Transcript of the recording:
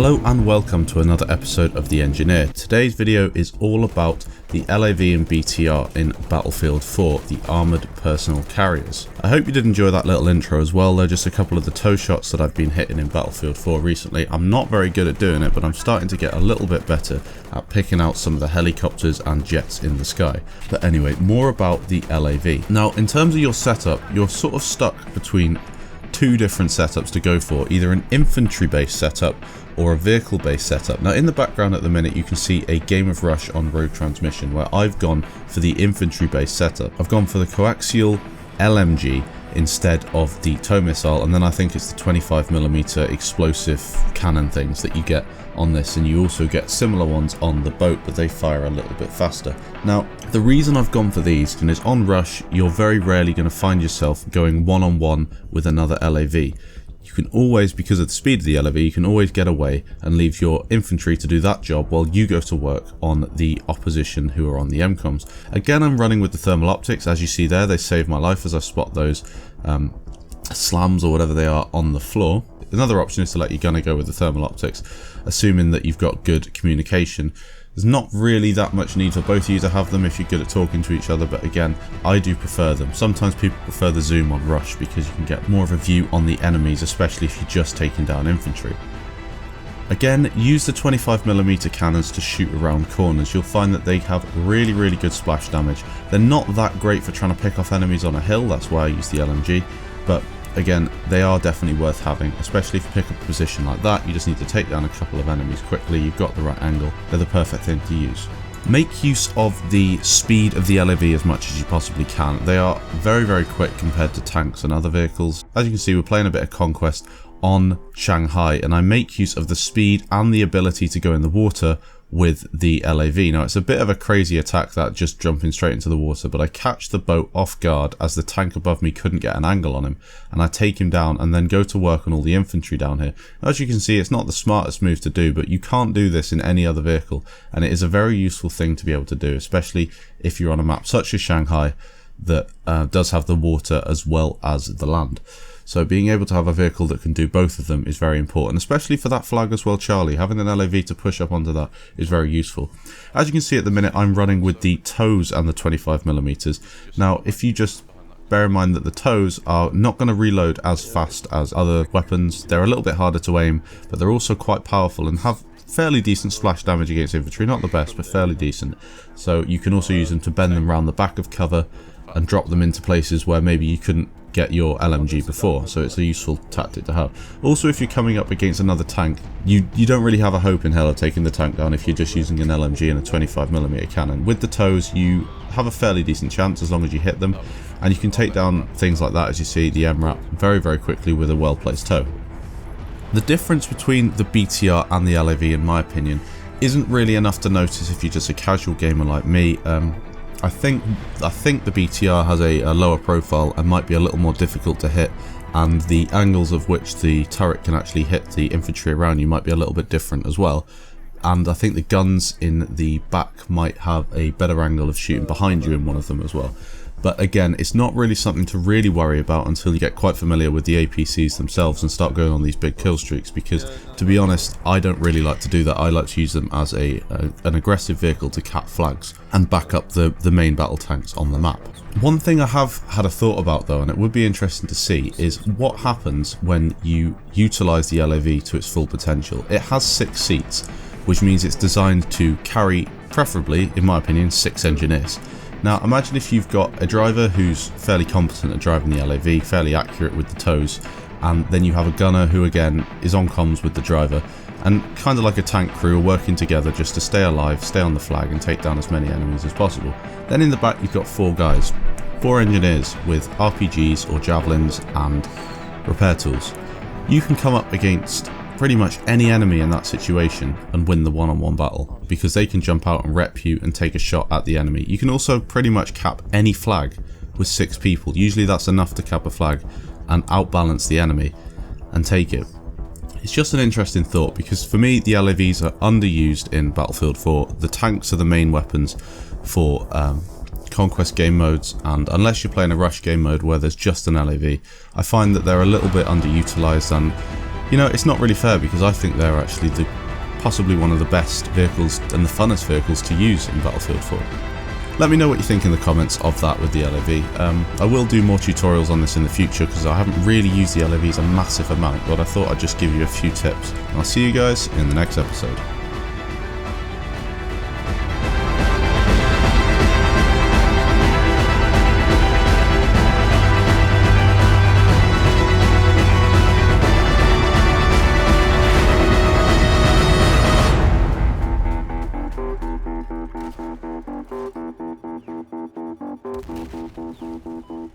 Hello and welcome to another episode of The Engineer. Today's video is all about the LAV and BTR in Battlefield 4, the Armoured Personnel Carriers. I hope you did enjoy that little intro as well. They're just a couple of the toe shots that I've been hitting in Battlefield 4 recently. I'm not very good at doing it, but I'm starting to get a little bit better at picking out some of the helicopters and jets in the sky. But anyway, more about the LAV. Now, in terms of your setup, you're sort of stuck between two different setups to go for, either an infantry based setup or a vehicle based setup. Now in the background at the minute you can see a Game of Rush on road transmission where I've gone for the infantry based setup. I've gone for the coaxial LMG instead of the tow missile, and then I think it's the 25mm explosive cannon things that you get on this, and you also get similar ones on the boat, but they fire a little bit faster. Now the reason I've gone for these is on Rush you're very rarely going to find yourself going one-on-one with another LAV. You can always, because of the speed of the LAV, you can always get away and leave your infantry to do that job while you go to work on the opposition who are on the MCOMs. Again, I'm running with the thermal optics. As you see there, they save my life as I spot those slams or whatever they are on the floor. Another option is to let your gunner go with the thermal optics, assuming that you've got good communication. There's not really that much need for both of you to have them if you're good at talking to each other, but again, I do prefer them. Sometimes people prefer the zoom on Rush because you can get more of a view on the enemies, especially if you're just taking down infantry. Again, use the 25mm cannons to shoot around corners. You'll find that they have really good splash damage. They're not that great for trying to pick off enemies on a hill, that's why I use the LMG, but again, they are definitely worth having, especially if you pick up a position like that. You just need to take down a couple of enemies quickly. You've got the right angle. They're the perfect thing to use. Make use of the speed of the LAV as much as you possibly can. They are very quick compared to tanks and other vehicles. As you can see, we're playing a bit of Conquest on Shanghai, and I make use of the speed and the ability to go in the water with the LAV. Now it's a bit of a crazy attack, that just jumping straight into the water, but I catch the boat off guard as the tank above me couldn't get an angle on him, and I take him down and then go to work on all the infantry down here. As you can see, it's not the smartest move to do, but you can't do this in any other vehicle, and it is a very useful thing to be able to do, especially if you're on a map such as Shanghai that does have the water as well as the land. So being able to have a vehicle that can do both of them is very important, especially for that flag as well, Charlie. Having an LAV to push up onto that is very useful. As you can see at the minute, I'm running with the tows and the 25mm. Now, if you just bear in mind that the tows are not going to reload as fast as other weapons, they're a little bit harder to aim, but they're also quite powerful and have fairly decent splash damage against infantry. Not the best, but fairly decent. So you can also use them to bend them around the back of cover and drop them into places where maybe you couldn't get your LMG before, so it's a useful tactic to have. Also, if you're coming up against another tank, you don't really have a hope in hell of taking the tank down if you're just using an LMG and a 25mm cannon. With the tows, you have a fairly decent chance as long as you hit them, and you can take down things like that, as you see, the MRAP, very quickly with a well-placed tow. The difference between the BTR and the LAV, in my opinion, isn't really enough to notice if you're just a casual gamer like me. I think the BTR has a lower profile and might be a little more difficult to hit, and the angles of which the turret can actually hit the infantry around you might be a little bit different as well. And I think the guns in the back might have a better angle of shooting behind you in one of them as well. But again, it's not really something to really worry about until you get quite familiar with the APCs themselves and start going on these big kill streaks, because to be honest, I don't really like to do that. I like to use them as an aggressive vehicle to cap flags and back up the main battle tanks on the map. One thing I have had a thought about though, and it would be interesting to see, is what happens when you utilise the LAV to its full potential. It has 6 seats, which means it's designed to carry, preferably, in my opinion, 6 engineers. Now imagine if you've got a driver who's fairly competent at driving the LAV, fairly accurate with the tows, and then you have a gunner who again is on comms with the driver, and kind of like a tank crew are working together just to stay alive, stay on the flag and take down as many enemies as possible. Then in the back you've got 4 guys, 4 engineers with RPGs or javelins and repair tools. You can come up against pretty much any enemy in that situation and win the one-on-one battle, because they can jump out and rep you and take a shot at the enemy. You can also pretty much cap any flag with 6 people. Usually that's enough to cap a flag and outbalance the enemy and take it. It's just an interesting thought, because for me the LAVs are underused in Battlefield 4. The tanks are the main weapons for Conquest game modes, and unless you're playing a Rush game mode where there's just an LAV, I find that they're a little bit underutilized, and You know, it's not really fair because I think they're actually possibly one of the best vehicles and the funnest vehicles to use in Battlefield 4. Let me know what you think in the comments of that with the LAV. I will do more tutorials on this in the future because I haven't really used the LAVs a massive amount, but I thought I'd just give you a few tips. And I'll see you guys in the next episode. Thank you.